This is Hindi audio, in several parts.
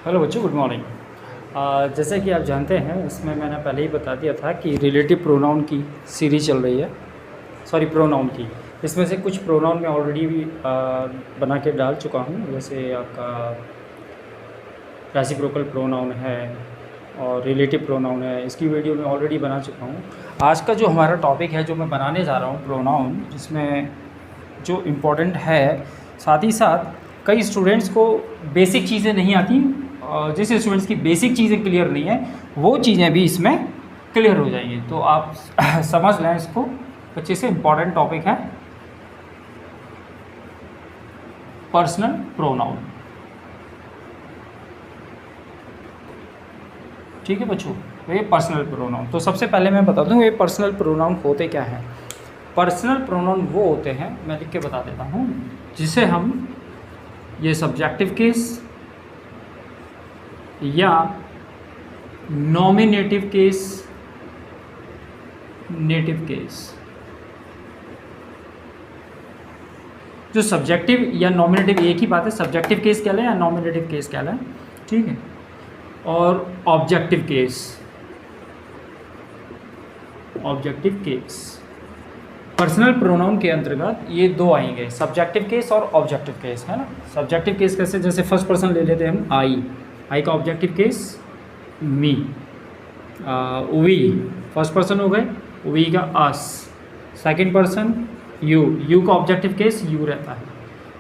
हेलो बच्चों, गुड मॉर्निंग। जैसे कि आप जानते हैं, इसमें मैंने पहले ही बता दिया था कि रिलेटिव प्रोनाउन की सीरीज चल रही है। सॉरी, प्रोनाउन की। इसमें से कुछ प्रोनाउन मैं ऑलरेडी भी बना के डाल चुका हूँ। जैसे आपका रेसिप्रोकल प्रोनाउन है और रिलेटिव प्रोनाउन है, इसकी वीडियो मैं ऑलरेडी बना चुका हूँ। आज का जो हमारा टॉपिक है, जो मैं बनाने जा रहा हूँ प्रोनाउन, जिसमें जो इम्पोर्टेंट है, साथ ही साथ कई स्टूडेंट्स को बेसिक चीज़ें नहीं आती। जिस स्टूडेंट्स की बेसिक चीज़ें क्लियर नहीं है, वो चीज़ें भी इसमें क्लियर हो जाएंगी। तो आप समझ लें इसको अच्छे से। इम्पॉर्टेंट टॉपिक है पर्सनल प्रोनाउन। ठीक है बच्चों, ये पर्सनल प्रोनाउन। तो सबसे पहले मैं बता दूं ये पर्सनल प्रोनाउन होते क्या हैं। पर्सनल प्रोनाउन वो होते हैं, मैं लिख के बता देता हूँ, जिसे हम ये सब्जेक्टिव केस या नॉमिनेटिव केस, नेटिव केस। जो सब्जेक्टिव या नॉमिनेटिव एक ही बात है, सब्जेक्टिव केस कह लें या नॉमिनेटिव केस कह लें, ठीक है। और objective case, objective case personal pronoun के अंतर्गत ये दो आएंगे, सब्जेक्टिव केस और ऑब्जेक्टिव केस, है ना। सब्जेक्टिव केस कैसे, जैसे फर्स्ट पर्सन ले लेते हैं हम, आई का objective case me, we first person हो गए, वी का अस सेकंड पर्सन, यू का ऑब्जेक्टिव केस यू रहता है,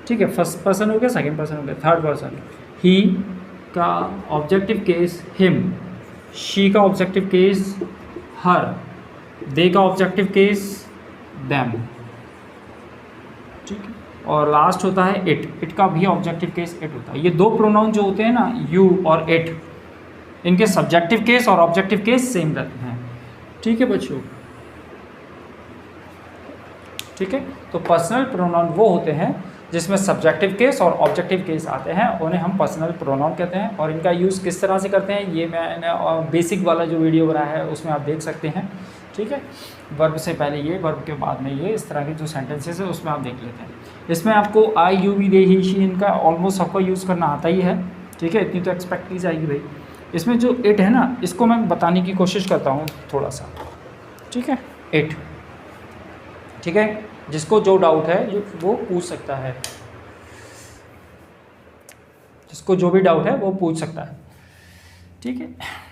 ठीक है। फर्स्ट पर्सन हो गया, सेकंड पर्सन हो गया, थर्ड पर्सन। ही का ऑब्जेक्टिव केस हिम, शी का ऑब्जेक्टिव केस हर, दे का ऑब्जेक्टिव केस देम, ठीक है। और लास्ट होता है इट का भी ऑब्जेक्टिव केस इट होता है। ये दो प्रोनाउन जो होते हैं ना, यू और इट, इनके सब्जेक्टिव केस और ऑब्जेक्टिव केस सेम रहते हैं, ठीक है बच्चों। ठीक है, तो पर्सनल प्रोनाउन वो होते हैं जिसमें सब्जेक्टिव केस और ऑब्जेक्टिव केस आते हैं, उन्हें हम पर्सनल प्रोनाउन कहते हैं। और इनका यूज़ किस तरह से करते हैं, ये मैंने बेसिक वाला जो वीडियो बनाया है उसमें आप देख सकते हैं, ठीक है। वर्ब से पहले ये, वर्ब के बाद में ये, इस तरह के जो सेंटेंसेस है उसमें आप देख लेते हैं। इसमें आपको I, you, we, they, he, she, इनका ऑलमोस्ट सबका यूज़ करना आता ही है, ठीक है। इतनी तो एक्सपेक्ट की जाएगी भाई। इसमें जो इट है ना, इसको मैं बताने की कोशिश करता हूँ थोड़ा सा, ठीक है। इट, ठीक है, जिसको जो डाउट है वो पूछ सकता है, जिसको जो भी डाउट है वो पूछ सकता है, ठीक है।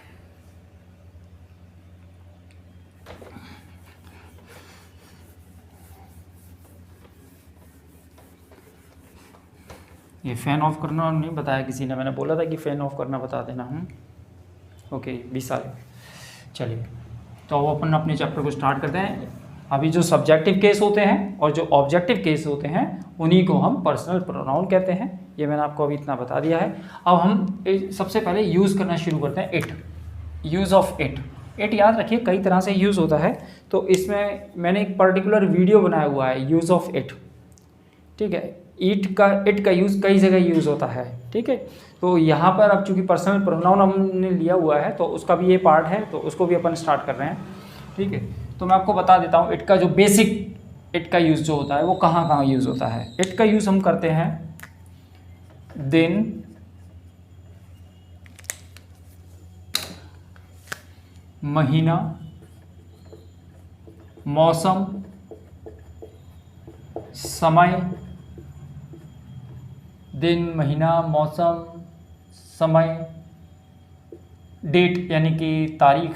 ये फ़ैन ऑफ करना नहीं बताया किसी ने, मैंने बोला था कि फ़ैन ऑफ करना बता देना हूँ। ओके 20 साल। चलिए, तो अब अपन अपने चैप्टर को स्टार्ट करते हैं। अभी जो सब्जेक्टिव केस होते हैं और जो ऑब्जेक्टिव केस होते हैं, उन्हीं को हम पर्सनल प्रोनाउन कहते हैं। ये मैंने आपको अभी इतना बता दिया है। अब हम सबसे पहले यूज़ करना शुरू करते हैं it, use of it. It याद रखिए कई तरह से यूज़ होता है, तो इसमें मैंने एक पर्टिकुलर वीडियो बनाया हुआ है यूज़ ऑफ इट, ठीक है। इट का यूज़ कई जगह यूज़ होता है, ठीक है। तो यहाँ पर अब चूँकि पर्सनल प्रोनाउन हमने लिया हुआ है, तो उसका भी ये पार्ट है, तो उसको भी अपन स्टार्ट कर रहे हैं, ठीक है। तो मैं आपको बता देता हूँ इट का जो बेसिक इट का यूज़ जो होता है वो कहाँ कहाँ यूज़ होता है। इट का यूज़ हम करते हैं दिन, महीना, मौसम, समय, दिन, महीना, मौसम, समय, डेट यानी कि तारीख,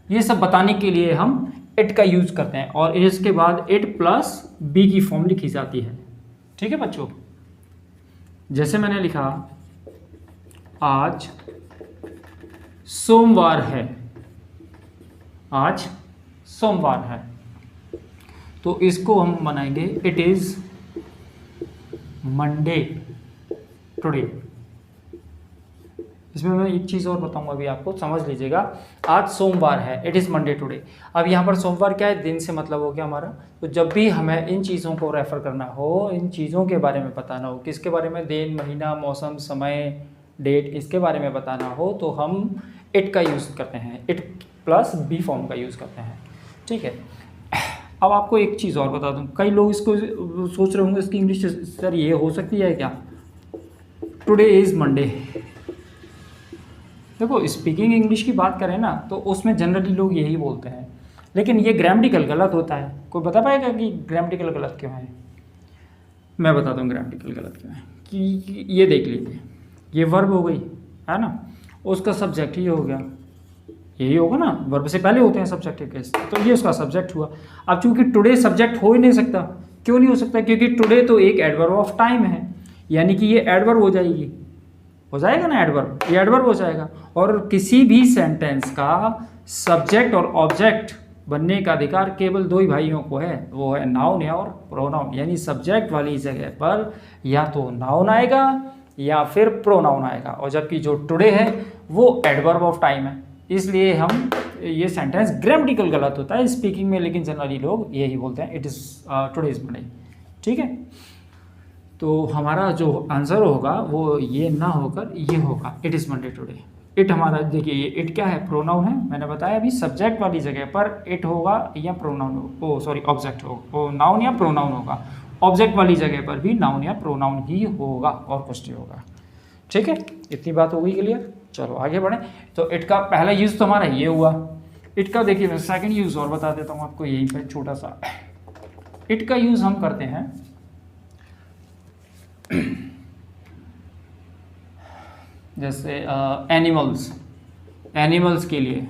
ये सब बताने के लिए हम इट का यूज़ करते हैं। और इसके बाद इट प्लस बी की फॉर्म लिखी जाती है, ठीक है बच्चों। जैसे मैंने लिखा आज सोमवार है, आज सोमवार है, तो इसको हम बनाएंगे इट इज़ मंडे टुडे। इसमें मैं एक चीज़ और बताऊंगा अभी आपको, समझ लीजिएगा। आज सोमवार है, इट इज़ मंडे टुडे। अब यहाँ पर सोमवार क्या है, दिन से मतलब हो गया हमारा। तो जब भी हमें इन चीज़ों को रेफ़र करना हो, इन चीज़ों के बारे में बताना हो, किसके बारे में, दिन, महीना, मौसम, समय, डेट, इसके बारे में बताना हो, तो हम इट का यूज़ करते हैं, इट प्लस बी फॉर्म का यूज़ करते हैं, ठीक है। अब आपको एक चीज़ और बता दूं, कई लोग इसको सोच रहे होंगे इसकी इंग्लिश सर ये हो सकती है क्या, टुडे इज़ मंडे। देखो स्पीकिंग इंग्लिश की बात करें ना तो उसमें जनरली लोग यही बोलते हैं, लेकिन ये ग्रामेटिकल गलत होता है। कोई बता पाएगा कि ग्रामेटिकल गलत क्यों है? मैं बताता हूँ ग्रामेटिकल गलत क्यों है। कि ये देख लीजिए, ये वर्ब हो गई है ना, उसका सब्जेक्ट ही हो गया, यही होगा ना, वर्ब से पहले होते हैं सब्जेक्टिव केस, तो ये उसका सब्जेक्ट हुआ। अब चूंकि टुडे सब्जेक्ट हो ही नहीं सकता, क्यों नहीं हो सकता? क्योंकि टुडे तो एक एडवर्ब ऑफ टाइम है, यानी कि ये एडवर्ब हो जाएगी, हो जाएगा ना एडवर्ब, ये एडवर्ब हो जाएगा। और किसी भी सेंटेंस का सब्जेक्ट और ऑब्जेक्ट बनने का अधिकार केवल दो ही भाइयों को है, वो है नाउन या और प्रोनाउन। यानी सब्जेक्ट वाली जगह पर या तो नाउन आएगा या फिर प्रोनाउन आएगा, और जबकि जो टुडे है वो एडवर्ब ऑफ टाइम है। इसलिए हम ये सेंटेंस ग्रामेटिकल गलत होता है स्पीकिंग में, लेकिन जनरली लोग यही बोलते हैं, it is today is Monday. ठीक है, तो हमारा जो आंसर होगा वो ये ना होकर ये होगा, it is Monday today. It हमारा देखिए, ये इट क्या है? प्रोनाउन है। मैंने बताया अभी सब्जेक्ट वाली जगह पर इट होगा या प्रोनाउन हो, सॉरी ऑब्जेक्ट हो, नाउन या प्रोनाउन होगा। ऑब्जेक्ट वाली जगह पर भी नाउन या प्रोनाउन ही होगा और कुछ नहीं होगा। ठीक है, इतनी बात हो गई क्लियर। चलो आगे बढ़ें। तो इट का पहला यूज़ तो हमारा ये हुआ। इट का देखिए मैं सेकंड यूज़ और बता देता हूँ आपको यहीं पर छोटा सा। इट का यूज़ हम करते हैं जैसे एनिमल्स के लिए,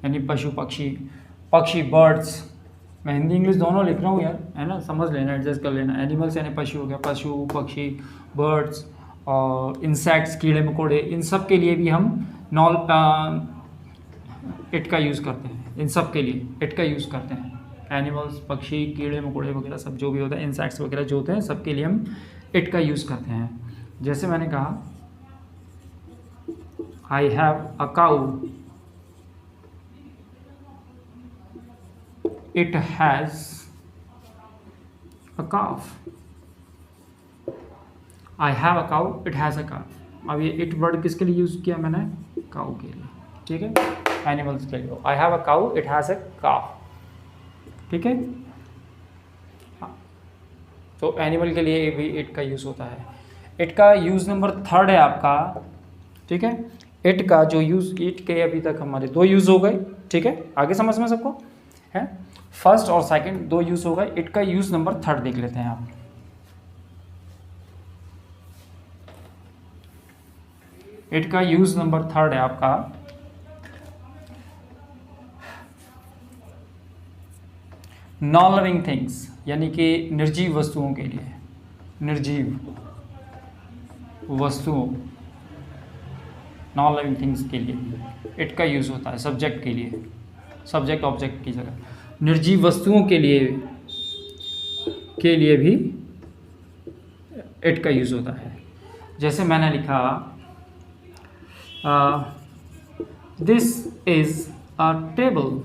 यानी पशु पक्षी, बर्ड्स। मैं हिंदी इंग्लिश दोनों लिख रहा हूँ यार, है ना, समझ लेना, एडजस्ट कर लेना। एनिमल्स यानी पशु हो गया, पशु पक्षी, बर्ड्स और इंसेक्ट्स, कीड़े मकोड़े, इन सब के लिए भी हम इट का यूज़ करते हैं। इन सब के लिए इट का यूज़ करते हैं। एनिमल्स, पक्षी, कीड़े मकोड़े वगैरह सब जो भी होता है, इंसेक्ट्स वगैरह जो होते हैं, सबके लिए हम इट का यूज़ करते हैं। जैसे मैंने कहा I have a cow, it has a calf. I have a cow, it has a calf. अब ये इट वर्ड किसके लिए यूज़ किया मैंने? काउ के लिए। ठीक है, एनिमल्स के लिए I have a cow, it has a calf. ठीक है, तो एनिमल के लिए भी इट का यूज़ होता है। इट का यूज़ नंबर थर्ड है आपका। ठीक है, इट का जो यूज़, इट के अभी तक हमारे दो यूज़ हो गए। ठीक है, आगे समझ में सबको है? फर्स्ट और सेकंड दो यूज़ हो गए। इट का यूज़ नंबर थर्ड देख लेते हैं आप। इट का यूज़ नंबर थर्ड है आपका नॉन लिविंग थिंग्स, यानी कि निर्जीव वस्तुओं के लिए। निर्जीव वस्तुओं, नॉन लिविंग थिंग्स के लिए इट का यूज़ होता है। सब्जेक्ट के लिए, सब्जेक्ट ऑब्जेक्ट की जगह निर्जीव वस्तुओं के लिए भी इट का यूज़ होता है। जैसे मैंने लिखा this is a table,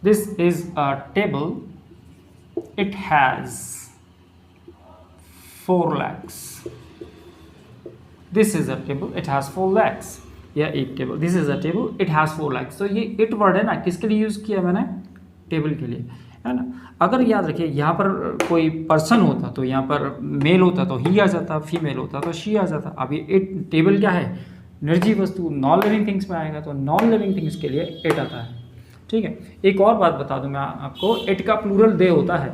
this is a table, it has 4 legs। This is a table, it has 4 legs। या एक table, this is a table, it has 4 legs। तो ये इट वर्ड है ना, किसके लिए यूज़ किया मैंने? टेबल के लिए, है ना। अगर याद रखिए यहाँ पर कोई पर्सन होता तो यहाँ पर मेल होता तो ही आ जाता, फीमेल होता तो शी आ जाता। अभी इट टेबल क्या है? निर्जीव वस्तु, नॉन लिविंग थिंग्स में आएगा, तो नॉन लिविंग थिंग्स के लिए इट आता है। ठीक है, एक और बात बता दूं मैं आपको, इट का प्लूरल दे होता है।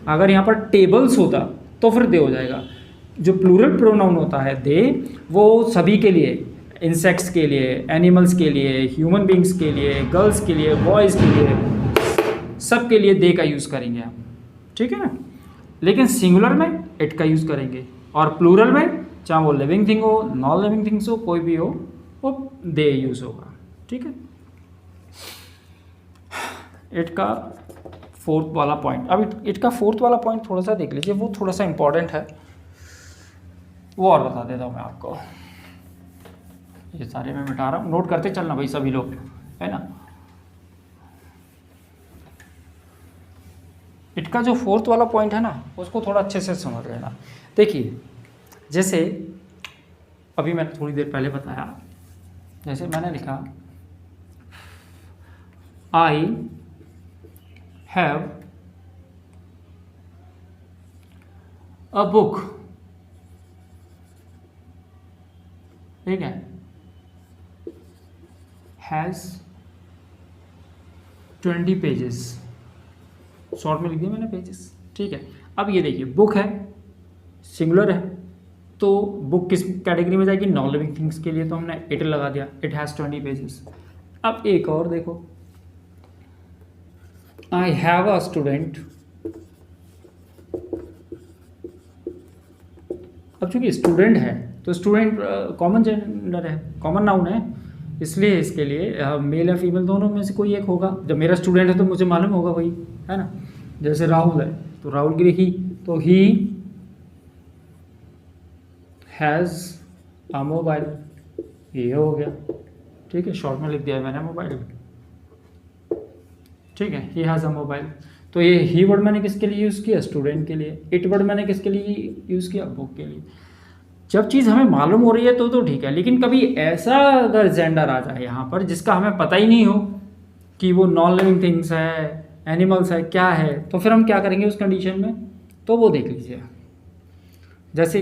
अगर यहाँ पर टेबल्स होता तो फिर दे हो जाएगा। जो प्लूरल प्रोनाउन होता है दे, वो सभी के लिए, इंसेक्ट्स के लिए, एनिमल्स के लिए, ह्यूमन बींग्स के लिए, गर्ल्स के लिए, बॉयज़ के लिए, सब के लिए दे का यूज़ करेंगे आप। ठीक है ना, लेकिन सिंगुलर में इट का यूज़ करेंगे, और प्लूरल में चाहे वो लिविंग थिंग हो, नॉन लिविंग थिंग्स हो, कोई भी हो, वो दे यूज़ होगा। ठीक है, इट का फोर्थ वाला पॉइंट। अब इट का फोर्थ वाला पॉइंट थोड़ा सा देख लीजिए, वो थोड़ा सा इंपॉर्टेंट है, वो और बता देता हूँ मैं आपको। ये सारे मैं मिटा रहा हूँ, नोट करते चलना भाई सभी लोग, है ना। इट का जो फोर्थ वाला पॉइंट है ना, उसको थोड़ा अच्छे से समझ लेना। देखिए, जैसे अभी मैंने थोड़ी देर पहले बताया, जैसे मैंने लिखा आई हैव अ बुक ठीक है, हैज़ 20 पेजेस, शॉर्ट में लिख दिया मैंने पेजेस, ठीक है। अब ये देखिए बुक है, सिंगुलर है, तो बुक किस कैटेगरी में जाएगी, नॉन लिविंग थिंग्स के लिए, तो हमने इट लगा दिया, इट हैज़ 20 पेजेस। अब एक और देखो, आई हैव अ स्टूडेंट, अब चूंकि स्टूडेंट है तो स्टूडेंट कॉमन जेंडर है, कॉमन नाउन है, इसलिए इसके लिए मेल या फीमेल दोनों में से कोई एक होगा। जब मेरा स्टूडेंट है तो मुझे मालूम होगा वही, है ना। जैसे राहुल है तो राहुल के लिए ही, तो ही हैज़ अ मोबाइल, ये हो गया, ठीक है, शॉर्ट में लिख दिया है मैंने मोबाइल, ठीक है, ही हैज़ अ मोबाइल। तो ये ही वर्ड मैंने किसके लिए यूज़ किया, स्टूडेंट के लिए। इट वर्ड मैंने किसके लिए यूज़ किया, बुक के लिए। जब चीज़ हमें मालूम हो रही है तो ठीक है, लेकिन कभी ऐसा अगर जेंडर आ जाए यहाँ पर जिसका हमें पता ही नहीं हो कि वो नॉन लिविंग थिंग्स है, एनिमल्स है, क्या है, तो फिर हम क्या करेंगे उस कंडीशन में, तो वो देख लीजिए। जैसे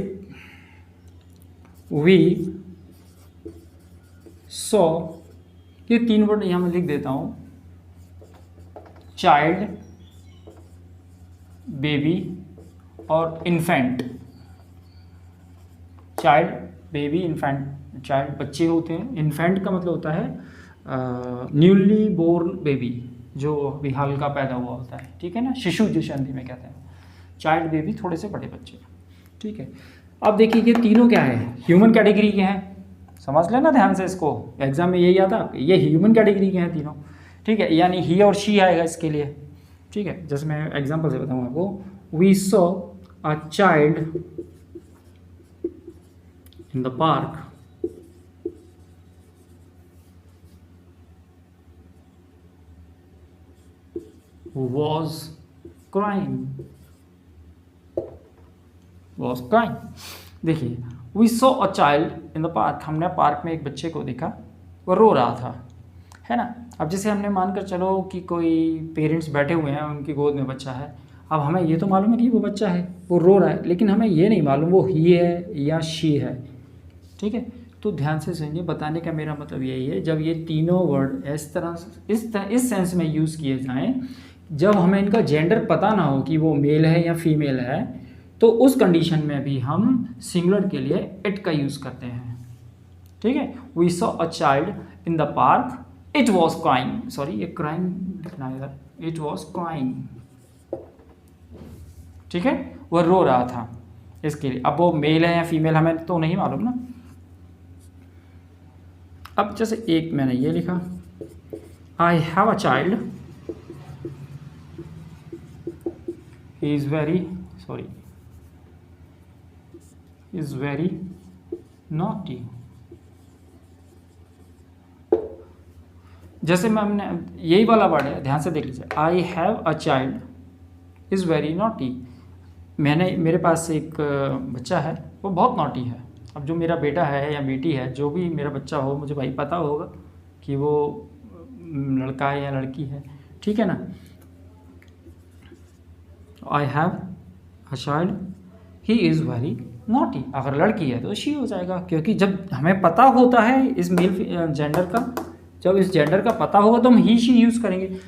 वी सॉ, ये 3 वर्ड यहाँ मैं लिख देता हूँ, चाइल्ड, बेबी और infant. Child, baby, infant, child बच्चे होते हैं, इन्फेंट का मतलब होता है न्यूली बोर्न बेबी, जो अभी हाल का पैदा हुआ होता है, ठीक है ना, शिशु जिसे हिंदी में कहते हैं। चाइल्ड, बेबी थोड़े से बड़े बच्चे, ठीक है। अब देखिए ये तीनों क्या है, ह्यूमन कैटेगरी के हैं, समझ लेना ध्यान से, इसको एग्जाम में यही आता है, ये ह्यूमन कैटेगरी के हैं तीनों, ठीक है, यानी ही और शी आएगा इसके लिए, ठीक है। जैसे मैं एग्जाम्पल से बताऊँ आपको, we saw a child in the park who was crying, देखिए we saw a child in the park, हमने पार्क में एक बच्चे को देखा, वो रो रहा था, है ना। अब जैसे हमने मानकर चलो कि कोई पेरेंट्स बैठे हुए हैं, उनकी गोद में बच्चा है, अब हमें ये तो मालूम है कि वो बच्चा है, वो रो रहा है, लेकिन हमें ये नहीं मालूम वो ही है या शी है, ठीक है। तो ध्यान से सुनिए, बताने का मेरा मतलब यही है, जब ये तीनों वर्ड इस तरह इस सेंस में यूज़ किए जाएं, जब हमें इनका जेंडर पता ना हो कि वो मेल है या फीमेल है, तो उस कंडीशन में भी हम सिंगुलर के लिए इट का यूज़ करते हैं, ठीक है। We saw a child in the park, it was crying, sorry ये क्राइंग लिखना है इधर, इट वॉज क्राइंग, ठीक है, वह रो रहा था, इसके लिए। अब वो मेल है या फीमेल हमें तो नहीं मालूम ना। अब जैसे एक मैंने ये लिखा, आई have a child, he is very naughty. जैसे हमने यही वाला वर्ड है, ध्यान से देख लीजिए, आई have a child is very naughty, मेरे पास एक बच्चा है, वो बहुत नॉटी है। अब जो मेरा बेटा है या बेटी है, जो भी मेरा बच्चा हो, मुझे भाई पता होगा कि वो लड़का है या लड़की है, ठीक है ना। आई have a child, he is very naughty, अगर लड़की है तो शी हो जाएगा, क्योंकि जब हमें पता होता है इस मेल जेंडर का, जब इस जेंडर का पता होगा तो हम ही शी यूज़ करेंगे,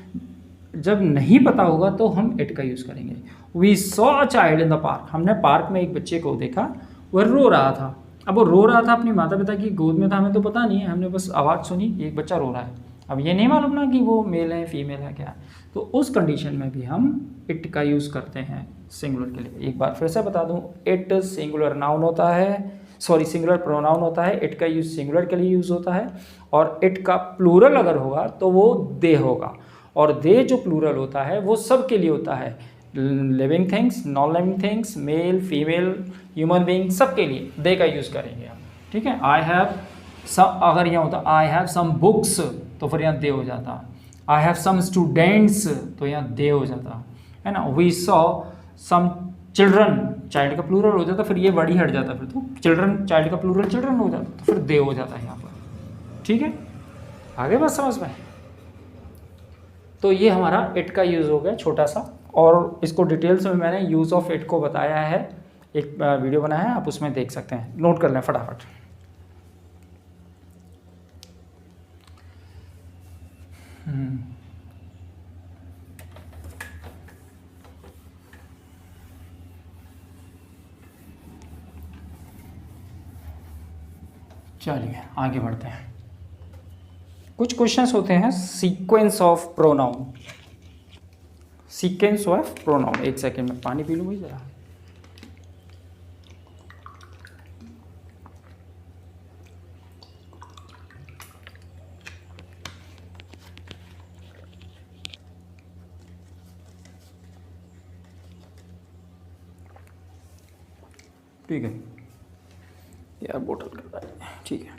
जब नहीं पता होगा तो हम इट का यूज़ करेंगे। We saw a child in the park, हमने पार्क में एक बच्चे को देखा, वह रो रहा था। अब वो रो रहा था अपनी माता पिता की गोद में था, हमें तो पता नहीं है, हमने बस आवाज़ सुनी एक बच्चा रो रहा है, अब ये नहीं मालूम ना कि वो मेल है फीमेल है क्या है, तो उस कंडीशन में भी हम इट का यूज़ करते हैं सिंगुलर के लिए। एक बार फिर से बता दूं, इट सिंगुलर नाउन होता है, सॉरी सिंगुलर प्रोनाउन होता है, इट का यूज़ सिंगुलर के लिए यूज़ होता है, और इट का प्लूरल अगर होगा तो वो दे होगा, और दे जो प्लूरल होता है वो सब के लिए होता है, living things, non living things, male female human being, सब के लिए दे का यूज़ करेंगे हम, ठीक है। आई हैव सम, अगर यहाँ होता आई हैव सम बुक्स तो फिर यहाँ दे हो जाता, आई हैव सम स्टूडेंट्स तो यहाँ दे हो जाता, है ना। We saw some children, child का प्लूरल हो जाता, फिर ये वर्ड ही हट जाता, फिर तो चिल्ड्रन, चाइल्ड का प्लूरल चिल्ड्रन हो जाता, तो फिर दे हो जाता है यहाँ पर, ठीक है। आगे बात समझ में, तो ये हमारा इट का यूज़ हो गया छोटा सा, और इसको डिटेल्स में मैंने यूज़ ऑफ इट को बताया है, एक वीडियो बनाया है, आप उसमें देख सकते हैं, नोट कर लें फटाफट। चलिए आगे बढ़ते हैं। कुछ क्वेश्चंस होते हैं sequence of pronoun. Sequence of pronoun, एक सेकेंड में पानी पी लूँ भाई ज़रा। ठीक है यार, बोतल कर रहा है। ठीक है,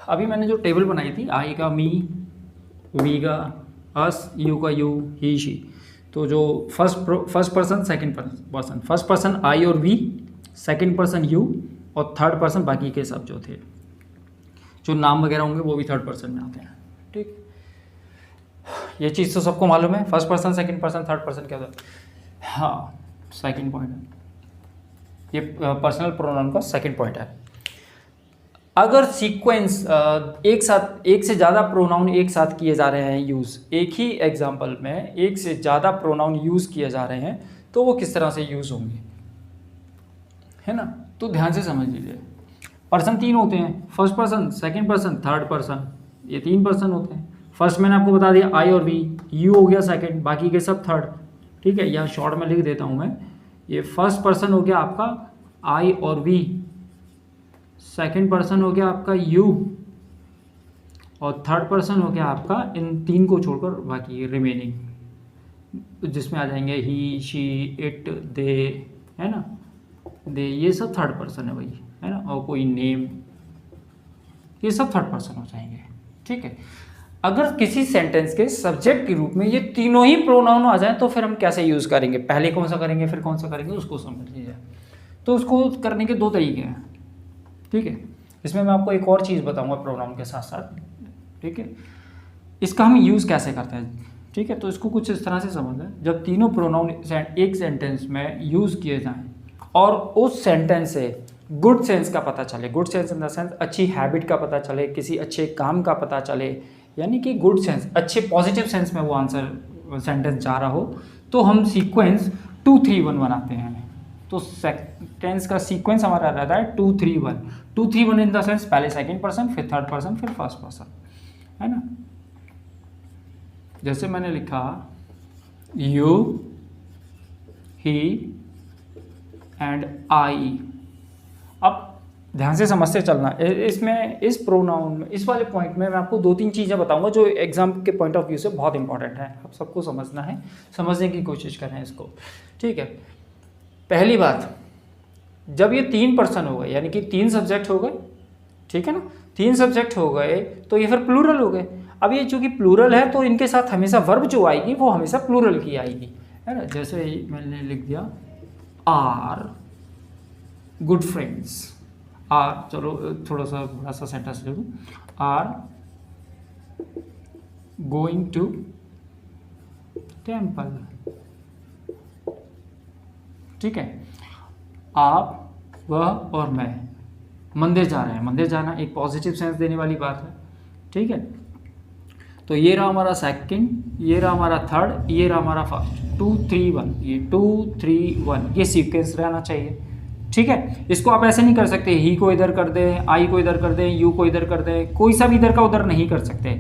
अभी मैंने जो टेबल बनाई थी, आई का मी, वी का अस, यू का यू, ही शी, तो जो first person second person, first person I और वी, सेकंड पर्सन यू, और थर्ड पर्सन बाकी के सब जो थे, जो नाम वगैरह होंगे वो भी थर्ड पर्सन में आते हैं। ठीक, ये चीज़ तो सबको मालूम है, first person second person third person क्या होता है। हाँ, सेकंड पॉइंट है ये, पर्सनल प्रोनाउन का सेकंड पॉइंट है। अगर सीक्वेंस एक से ज़्यादा प्रोनाउन एक साथ किए जा रहे हैं यूज़, एक ही एग्जाम्पल में एक से ज़्यादा प्रोनाउन यूज़ किए जा रहे हैं, तो वो किस तरह से यूज़ होंगे, है ना। तो ध्यान से समझ लीजिए, पर्सन तीन होते हैं, first person, second person, third person, ये तीन पर्सन होते हैं। फर्स्ट मैंने आपको बता दिया आई और वी, यू हो गया सेकंड, बाकी के सब थर्ड। ठीक है, यहाँ शॉर्ट में लिख देता हूँ मैं, ये फर्स्ट पर्सन हो गया आपका आई और वी, सेकंड पर्सन हो गया आपका यू, और थर्ड पर्सन हो गया आपका इन तीन को छोड़कर बाकी रिमेनिंग, जिसमें आ जाएंगे ही, शी, इट, दे, है ना, दे, ये सब थर्ड पर्सन है भाई, है ना, और कोई नेम, ये सब थर्ड पर्सन हो जाएंगे। ठीक है, अगर किसी सेंटेंस के सब्जेक्ट के रूप में ये तीनों ही प्रोनाउन आ जाए तो फिर हम कैसे यूज़ करेंगे, पहले कौन सा करेंगे फिर कौन सा करेंगे, उसको समझ लीजिए। तो उसको करने के दो तरीके हैं। ठीक है, इसमें मैं आपको एक और चीज़ बताऊंगा प्रोनाउन के साथ साथ। ठीक है, इसका हम यूज़ कैसे करते हैं। ठीक है, तो इसको कुछ इस तरह से समझें, जब तीनों प्रोनाउन एक सेंटेंस में यूज़ किए जाएं और उस सेंटेंस से गुड सेंस का पता चले, good sense in the sense अच्छी हैबिट का पता चले, किसी अच्छे काम का पता चले, यानी कि गुड सेंस, अच्छे पॉजिटिव सेंस में वो आंसर सेंटेंस जा रहा हो, तो हम सीक्वेंस 2 3 1 बनाते हैं। तो सेंटेंस का सीक्वेंस हमारा रहता है 2 3 1, 2 3 1 इन द सेंस पहले सेकंड पर्सन, फिर थर्ड पर्सन, फिर फर्स्ट पर्सन, है ना। जैसे मैंने लिखा यू, ही एंड आई। अब ध्यान से समझते चलना, इसमें इस प्रोनाउन में, इस वाले पॉइंट में मैं आपको 2 3 चीज़ें बताऊंगा जो एग्जाम के पॉइंट ऑफ व्यू से बहुत इंपॉर्टेंट है, आप सबको समझना है, समझने की कोशिश करें इसको। ठीक है, पहली बात, जब ये 3 पर्सन हो गए, यानी कि 3 सब्जेक्ट हो गए, ठीक है ना, 3 सब्जेक्ट हो गए तो ये फिर प्लूरल हो गए। अब ये चूंकि प्लूरल है तो इनके साथ हमेशा वर्ब जो आएगी वो हमेशा प्लूरल की आएगी, है ना। जैसे मैंने लिख दिया आर गुड फ्रेंड्स, आर, चलो थोड़ा सा बड़ा सा सेंटेंस लिखूं, आर गोइंग टू टेम्पल। ठीक है, आप, वह और मैं मंदिर जा रहे हैं। मंदिर जाना एक पॉजिटिव सेंस देने वाली बात है। ठीक है, तो ये रहा हमारा सेकंड, ये रहा हमारा थर्ड, ये रहा हमारा फर्स्ट, 2 3 1, ये 2 3 1 ये सीक्वेंस रहना चाहिए। ठीक है, इसको आप ऐसे नहीं कर सकते, ही को इधर कर दें, आई को इधर कर दें, यू को इधर कर दें, कोई सा भी इधर का उधर नहीं कर सकते,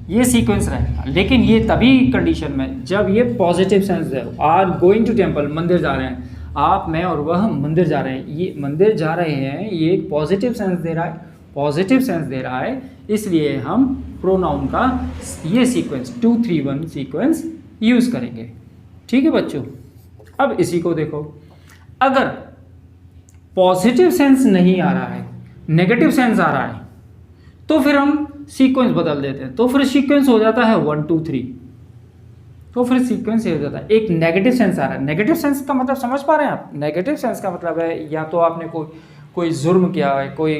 ये सीक्वेंस रहेगा। लेकिन ये तभी कंडीशन में जब ये पॉजिटिव सेंस है, आर गोइंग टू टेम्पल, मंदिर जा रहे हैं, आप, मैं और वह मंदिर जा रहे हैं, ये मंदिर जा रहे हैं, ये एक पॉजिटिव सेंस दे रहा है, पॉजिटिव सेंस दे रहा है, इसलिए हम प्रोनाउन का ये सीक्वेंस 2 3 1 सीक्वेंस यूज़ करेंगे। ठीक है बच्चों, अब इसी को देखो, अगर पॉजिटिव सेंस नहीं आ रहा है, नेगेटिव सेंस आ रहा है, तो फिर हम सीक्वेंस बदल देते हैं, तो फिर सीक्वेंस हो जाता है 1 2 3, तो फिर सीक्वेंस ये हो जाता है। एक नेगेटिव सेंस आ रहा है, नेगेटिव सेंस का मतलब समझ पा रहे हैं आप, नेगेटिव सेंस का मतलब है या तो आपने कोई जुर्म किया है, कोई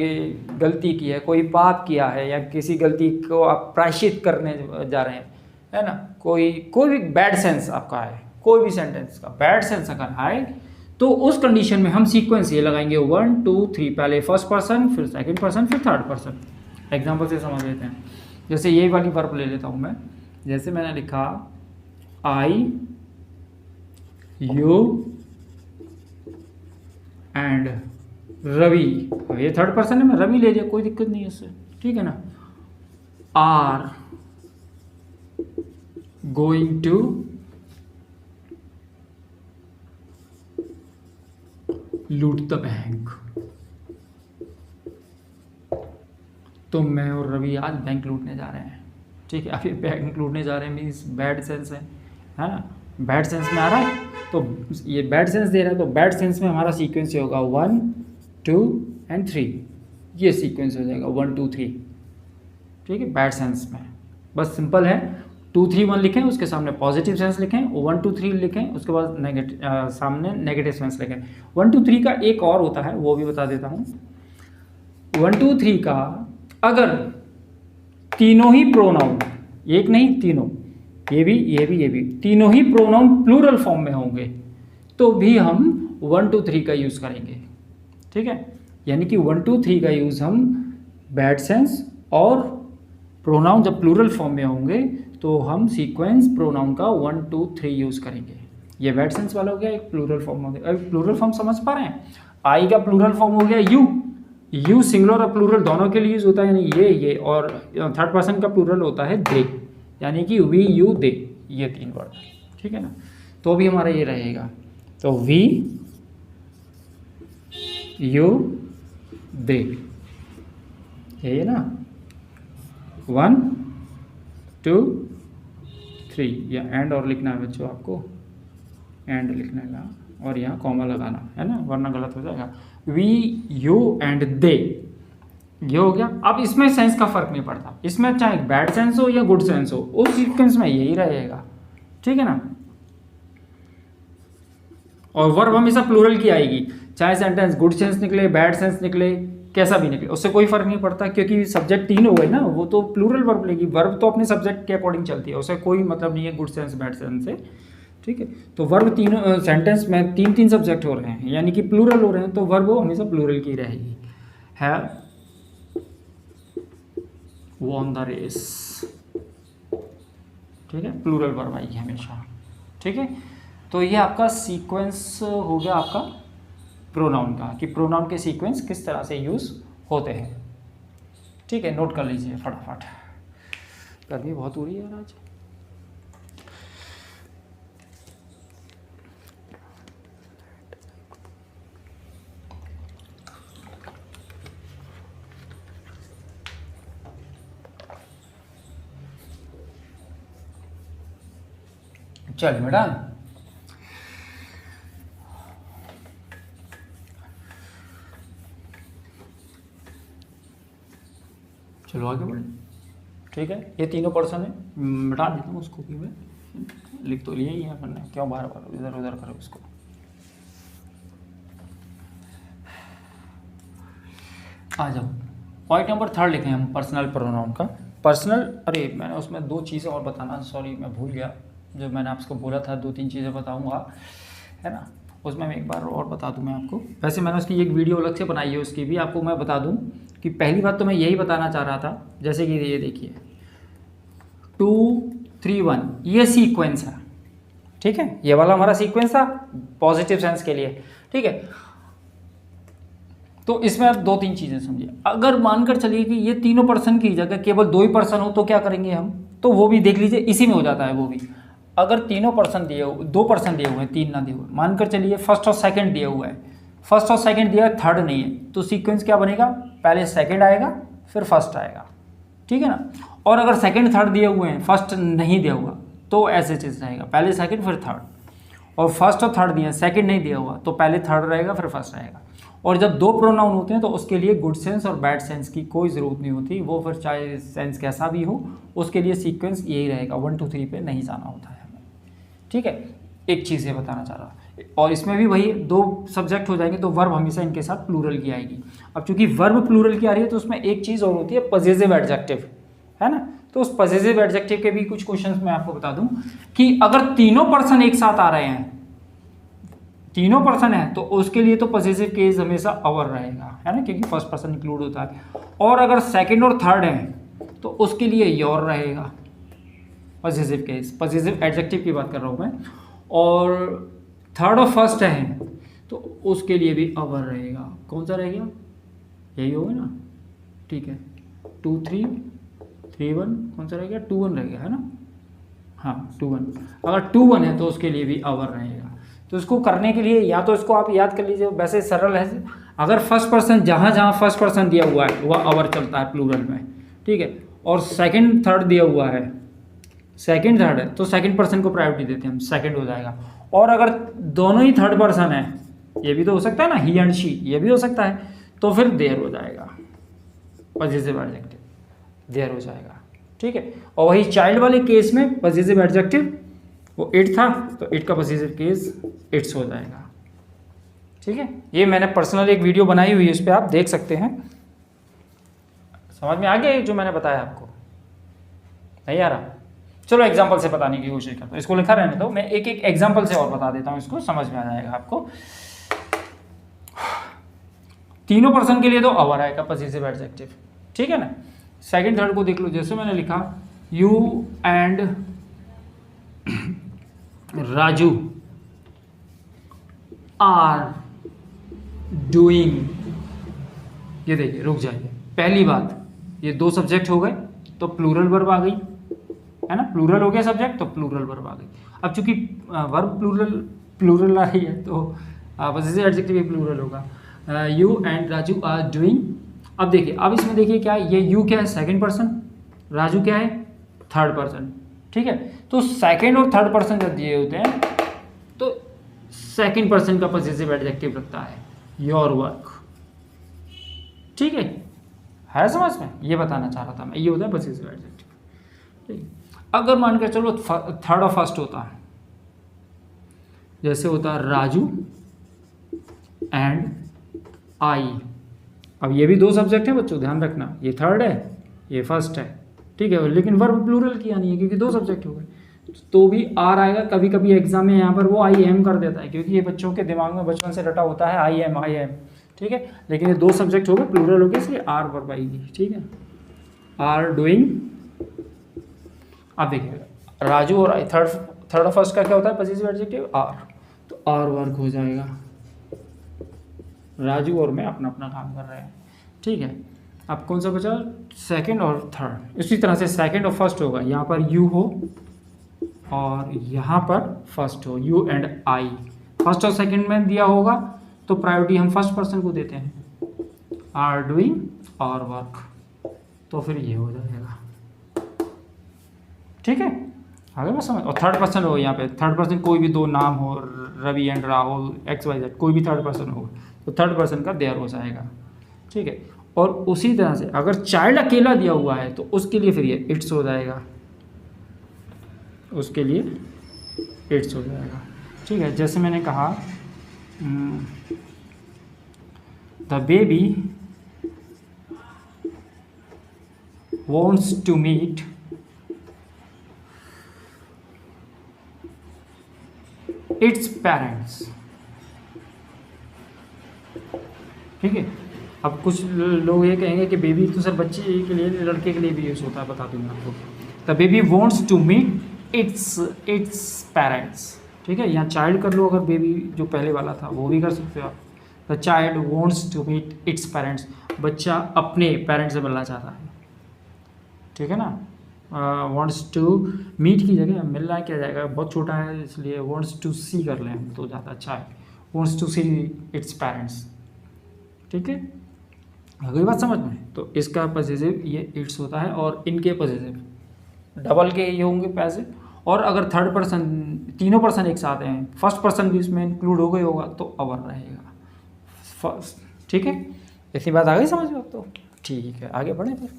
गलती की है, कोई पाप किया है, या किसी गलती को आप प्रायश्चित करने जा रहे हैं, है ना, कोई भी बैड सेंस आपका है, कोई भी सेंटेंस का बैड सेंस अगर आए तो उस कंडीशन में हम सीक्वेंस ये लगाएंगे 1 2 3, पहले फर्स्ट पर्सन, फिर सेकंड पर्सन, फिर थर्ड पर्सन। एग्जाम्पल से समझ लेते हैं, जैसे ये वाली वर्ब ले लेता हूँ मैं, जैसे मैंने लिखा आई यू एंड रवि, अब ये थर्ड पर्सन है, मैं रवि ले लिया, कोई दिक्कत नहीं है इससे, ठीक है ना। Are going to loot the bank, तो मैं और रवि आज बैंक लूटने जा रहे हैं, ठीक है। अभी बैंक लूटने जा रहे हैं मीन्स बैड सेंस है ना, बैड सेंस में आ रहा है, तो ये बैड सेंस दे रहा है, तो बैड सेंस में हमारा सीक्वेंस होगा 1 2 एंड 3, ये सीक्वेंस हो जाएगा 1 2 3, ठीक है। बैड सेंस में बस सिंपल है, 2 3 1 लिखें, उसके सामने पॉजिटिव सेंस लिखें, 1 2 3 लिखें, उसके बाद सामने नेगेटिव सेंस लिखें। 1 2 3 का एक और होता है, वो भी बता देता हूँ। 1 2 3 का अगर तीनों ही प्रोनाउन, एक नहीं तीनों, ये भी तीनों ही प्रोनाउन प्लूरल फॉर्म में होंगे तो भी हम 1 2 3 का यूज़ करेंगे, ठीक है। यानी कि 1 2 3 का यूज़ हम बैड सेंस और प्रोनाउन जब प्लूरल फॉर्म में होंगे तो हम सीक्वेंस प्रोनाउन का 1 2 3 यूज़ करेंगे। ये बैड सेंस वाला हो गया, एक प्लूरल फॉर्म हो गया। अब प्लूरल फॉर्म समझ पा रहे हैं? आई का प्लूरल फॉर्म हो गया यू सिंगुलर और प्लूरल दोनों के लिए यूज होता है, यानी ये और थर्ड पर्सन का प्लूरल होता है दे, यानी कि वी यू दे, ये 3 वर्ड, ठीक है ना। तो भी हमारा ये रहेगा, तो वी यू दे, यही है ना। 1 2 3, या एंड और लिखना है बच्चों, आपको एंड लिखना है और यहाँ कॉमा लगाना है ना, वरना गलत हो जाएगा। वी यू एंड दे, ये हो गया। अब इसमें सेंस का फर्क नहीं पड़ता, इसमें चाहे बैड सेंस हो या गुड सेंस हो, उस सीक्वेंस में यही रहेगा, ठीक है ना। और वर्ब हमेशा प्लूरल की आएगी, चाहे सेंटेंस गुड सेंस निकले, बैड सेंस निकले, कैसा भी निकले, उससे कोई फर्क नहीं पड़ता, क्योंकि सब्जेक्ट 3 हो गए ना, वो तो प्लूरल वर्ब लेगी। वर्ब तो अपने सब्जेक्ट के अकॉर्डिंग चलती है, उससे कोई मतलब नहीं है गुड सेंस बैड सेंस से, ठीक है। तो वर्ब तीनों सेंटेंस में 3 सब्जेक्ट हो रहे हैं, यानी कि प्लूरल हो रहे हैं, तो वर्ब वो हमेशा प्लूरल की रहेगी। है वॉन द रेस, ठीक है, प्लूरल वर्ब आएगी हमेशा, ठीक है। तो ये आपका सीक्वेंस हो गया आपका प्रोनाउन का, कि प्रोनाउन के सीक्वेंस किस तरह से यूज़ होते हैं, ठीक है। नोट कर लीजिए फटाफट, गर्मी बहुत हो रही है आज। चलिए मैडम, चलो आगे बढ़े, ठीक है। ये तीनों पर्सन है, मिटा देता हूँ उसको भी, मैं लिख तो लिया ही है अपन ने, क्यों बार बार इधर उधर करो उसको। आ जाओ, पॉइंट नंबर 3 लिखे हम पर्सनल प्रोनाउन का। पर्सनल, अरे मैंने उसमें 2 चीज़ें और बताना, सॉरी मैं भूल गया, जो मैंने आपको बोला था 2-3 चीज़ें बताऊंगा, है ना, उसमें मैं एक बार और बता दूं मैं आपको। वैसे मैंने उसकी एक वीडियो अलग से बनाई है, उसकी भी आपको मैं बता दूं कि पहली बात तो मैं यही बताना चाह रहा था, जैसे कि ये देखिए 2 3 1 ये सीक्वेंस है, ठीक है। ये वाला हमारा सीक्वेंस था पॉजिटिव सेंस के लिए, ठीक है। तो इसमें आप 2-3 चीज़ें समझिए। अगर मानकर चलिए कि ये तीनों पर्सन की जगह केवल 2 ही पर्सन हो, तो क्या करेंगे हम, तो वो भी देख लीजिए, इसी में हो जाता है वो भी। अगर तीनों पर्सन दिए हुए, 2 पर्सन दिए हुए हैं, 3 ना दिए हुए, मानकर चलिए फर्स्ट और सेकंड दिया हुआ है, फर्स्ट और सेकंड दिया है, थर्ड नहीं है, तो सीक्वेंस क्या बनेगा, पहले सेकंड आएगा फिर फर्स्ट आएगा, ठीक है ना। और अगर सेकंड थर्ड दिए हुए हैं, फर्स्ट नहीं दिया हुआ, तो ऐसे चीज़ रहेगा, पहले सेकंड फिर थर्ड। और फर्स्ट और थर्ड दिए, सेकंड नहीं दिया हुआ, तो पहले थर्ड रहेगा फिर फर्स्ट रहेगा। और जब 2 प्रोनाउन होते हैं तो उसके लिए गुड सेंस और बैड सेंस की कोई ज़रूरत नहीं होती, वो फिर चाहे सेंस कैसा भी हो, उसके लिए सीक्वेंस यही रहेगा, 1 2 3 पे नहीं जाना होता है हमें, ठीक है। एक चीज़ ये बताना चाह रहा, और इसमें भी वही 2 सब्जेक्ट हो जाएंगे, तो वर्ब हमेशा इनके साथ प्लूरल की आएगी। अब चूंकि वर्ब प्लूरल की आ रही है, तो उसमें एक चीज़ और होती है, पजेसिव एडजेक्टिव, है ना। तो उस पजेसिव एडजेक्टिव के भी कुछ क्वेश्चंस मैं आपको बता दूं कि अगर तीनों पर्सन एक साथ आ रहे हैं, तीनों पर्सन है, तो उसके लिए तो पजेसिव केस हमेशा अवर रहेगा, है ना, क्योंकि फर्स्ट पर्सन इंक्लूड होता है। और अगर सेकंड और थर्ड है, तो उसके लिए योर रहेगा पॉजिटिव केस, पॉजिटिव एडजेक्टिव की बात कर रहा हूँ मैं। और थर्ड और फर्स्ट है तो उसके लिए भी अवर रहेगा। कौन सा रहेगा, यही होगा ना, ठीक है। 2 3 3 1 कौन सा रहेगा, 2 1 रहेगा, है ना, हाँ 2 1। अगर 2 1 है तो उसके लिए भी अवर रहेगा। तो इसको करने के लिए या तो इसको आप याद कर लीजिए, वैसे सरल है। अगर फर्स्ट पर्सन जहाँ जहाँ फर्स्ट पर्सन दिया हुआ है वह अवर चलता है प्लूरल में, ठीक है। और सेकंड थर्ड दिया हुआ है, सेकंड थर्ड है तो सेकंड पर्सन को प्रायोरिटी देते हैं हम, सेकंड हो जाएगा। और अगर दोनों ही थर्ड पर्सन है, ये भी तो हो सकता है ना, ही एंड शी, ये भी हो सकता है, तो फिर देयर हो जाएगा, पॉजिटिव एडजेक्टिव देयर हो जाएगा, ठीक है। और वही चाइल्ड वाले केस में पॉजिटिव एडजेक्टिव वो इट था तो इट का पॉजिटिव केस इट्स हो जाएगा, ठीक है। ये मैंने पर्सनल एक वीडियो बनाई हुई है, उस पर आप देख सकते हैं। समझ में आ गया जो मैंने बताया आपको, नहीं आ रहा? चलो एग्जाम्पल से बताने की कोशिश करता हूँ, इसको लिखा रहने दो, मैं एक एक एग्जाम्पल से और बता देता हूँ, इसको समझ में आ जाएगा आपको। तीनों पर्सन के लिए तो अवर आएगा पॉजिटिव एडजेक्टिव, ठीक है ना। सेकंड थर्ड को देख लो, जैसे मैंने लिखा you and Raju are doing, ये देखिए, रुक जाइए, पहली बात ये दो सब्जेक्ट हो गए तो प्लूरल वर्ब आ गई, है ना, प्लूरल हो गया सब्जेक्ट तो प्लूरल वर्ब आ गई। अब चूंकि वर्ब प्लूरल आ रही है तो पॉजिटिव एडजेक्टिव भी प्लूरल होगा। You and Raju are doing. अब देखिए, अब इसमें देखिए क्या, ये यू क्या है, सेकंड पर्सन, राजू क्या है, थर्ड पर्सन, ठीक है। तो सेकंड और थर्ड पर्सन जब दिए होते हैं तो सेकंड पर्सन का पॉजिटिव एडजेक्टिव लगता है योर वर्क, ठीक है समझ में, ये बताना चाह रहा था मैं, ये होता है पॉजिटिव एडजेक्टिव, ठीक है। अगर मान कर चलो थर्ड और फर्स्ट होता, जैसे होता राजू एंड आई। अब ये भी दो सब्जेक्ट है बच्चों, ध्यान रखना, ये थर्ड है ये फर्स्ट है, ठीक है, लेकिन वर्ब प्लूरल किया नहीं है क्योंकि दो सब्जेक्ट हो गए, तो भी आर आएगा। कभी कभी एग्जाम में यहाँ पर वो आई एम कर देता है क्योंकि ये बच्चों के दिमाग में बचपन से रटा होता है आई एम, ठीक है। लेकिन ये दो सब्जेक्ट हो गए, प्लूरल हो गए, इसलिए आर वर्ब आएगी, ठीक है, आर डूइंग। अब देखिए राजू और आई, थर्ड और फर्स्ट का क्या होता है पॉजिटिव एडजेक्टिव आर, तो आर वर्क हो जाएगा, राजू और मैं अपना अपना काम कर रहे हैं, ठीक है। अब कौन सा बचा, सेकंड और थर्ड। इसी तरह से सेकंड और फर्स्ट होगा, यहाँ पर यू हो और यहाँ पर फर्स्ट हो, यू एंड आई। फर्स्ट और सेकंड में दिया होगा तो प्रायोरिटी हम फर्स्ट पर्सन को देते हैं, आर डूइंग और वर्क, तो फिर ये हो जाएगा, ठीक है, आगे मैं समझ। और थर्ड पर्सन हो, यहाँ पे थर्ड पर्सन कोई भी दो नाम हो, रवि एंड राहुल XYZ, कोई भी थर्ड पर्सन हो तो थर्ड पर्सन का देयर हो जाएगा, ठीक है। और उसी तरह से अगर चाइल्ड अकेला दिया हुआ है तो उसके लिए फिर ये इट्स हो जाएगा, उसके लिए इट्स हो जाएगा, ठीक है। जैसे मैंने कहा the baby wants to meet its parents, ठीक है। अब कुछ लोग ये कहेंगे कि बेबी तो सर बच्चे के लिए, लड़के के लिए भी यूज होता है, बता दूंगा आपको। The baby wants to meet its parents, ठीक है। यहाँ चाइल्ड कर लो, अगर बेबी जो पहले वाला था वो भी कर सकते हो आप। The child wants to meet its parents, बच्चा अपने पेरेंट्स से मिलना चाहता है, ठीक है ना। वॉन्ट्स टू मीट की जगह मिलना क्या जाएगा, बहुत छोटा है इसलिए वॉन्ट्स टू सी कर लें हम तो ज़्यादा अच्छा है, wants to see its parents, ठीक है। अगली बात समझ में, तो इसका पॉजिटिव ये इट्स होता है और इनके पॉजिटिव डबल के ये होंगे पैसे। और अगर थर्ड पर्सन, तीनों पर्सन एक साथ हैं, फर्स्ट पर्सन भी इसमें इंक्लूड हो गई होगा तो अवर रहेगा फर्स्ट, ठीक है। इतनी बात आ गई समझ में अब तो, ठीक है, आगे बढ़े फिर।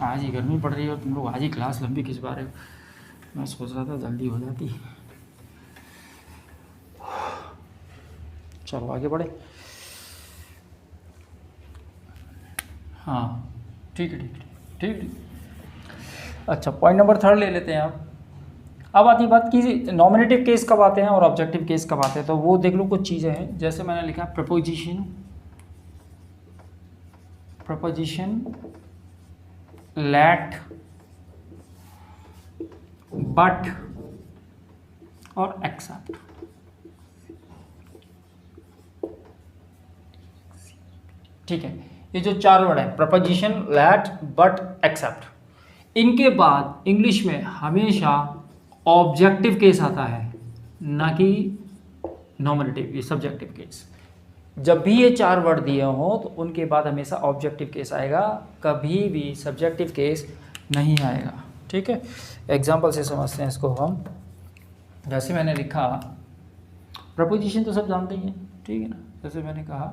आज ही गर्मी पड़ रही है और तुम लोग आज ही क्लास लंबी खिंचवा रहे हो, मैं सोच रहा था जल्दी हो जाती। चलो आगे बढ़े। हाँ ठीक है। अच्छा पॉइंट नंबर थर्ड ले लेते हैं आप। अब आती बात कि नॉमिनेटिव केस कब आते हैं और ऑब्जेक्टिव केस कब आते हैं, तो वो देख लो कुछ चीज़ें हैं। जैसे मैंने लिखा प्रपोजिशन लेट बट और एक्सेप्ट। ठीक है, ये जो 4 वर्ड है प्रपोजिशन, लेट, बट, एक्सेप्ट, इनके बाद इंग्लिश में हमेशा ऑब्जेक्टिव केस आता है, ना कि नॉमिनेटिव, ये सब्जेक्टिव केस। जब भी ये 4 वर्ड दिए हों तो उनके बाद हमेशा ऑब्जेक्टिव केस आएगा, कभी भी सब्जेक्टिव केस नहीं आएगा। ठीक है, एग्जाम्पल से समझते हैं इसको हम। जैसे मैंने लिखा प्रपोजिशन तो सब जानते ही हैं, ठीक है ना। जैसे मैंने कहा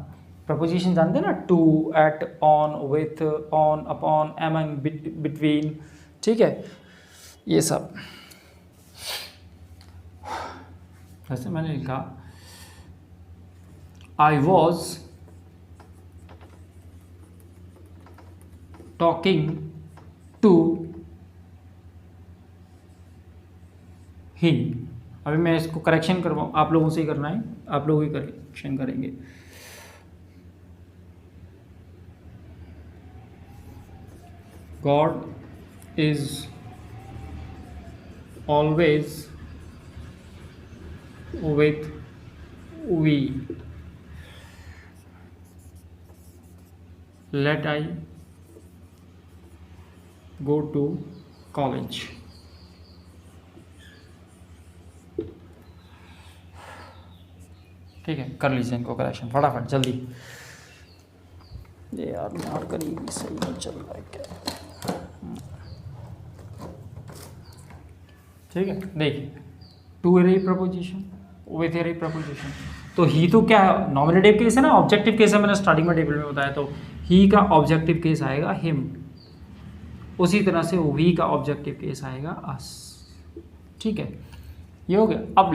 प्रपोजिशन जानते हैं ना, to, at, on, with, on, upon, among, between, ठीक है, ये सब। जैसे मैंने लिखा I was talking to he. अभी मैं इसको करेक्शन करवाऊँ, आप लोगों से ही करना है, आप लोग ही करेक्शन करेंगे। God is always with we. Let I go to college. ठीक है, कर लीजिए इनको करेक्शन फटाफट जल्दी। ये यार मार करिए, सही नहीं चल रहा है क्या। ठीक है, देखिए टू ए रही प्रपोजिशन, विथ ए रही प्रपोजिशन, तो ही तो क्या है, नॉमिनेटिव केस है ना, ऑब्जेक्टिव केस है, मैंने स्टार्टिंग में टेबल में बताया। तो ही का ऑब्जेक्टिव केस आएगा हिम, उसी तरह से वी का ऑब्जेक्टिव केस आएगा अस। ठीक है, ये हो गया। अब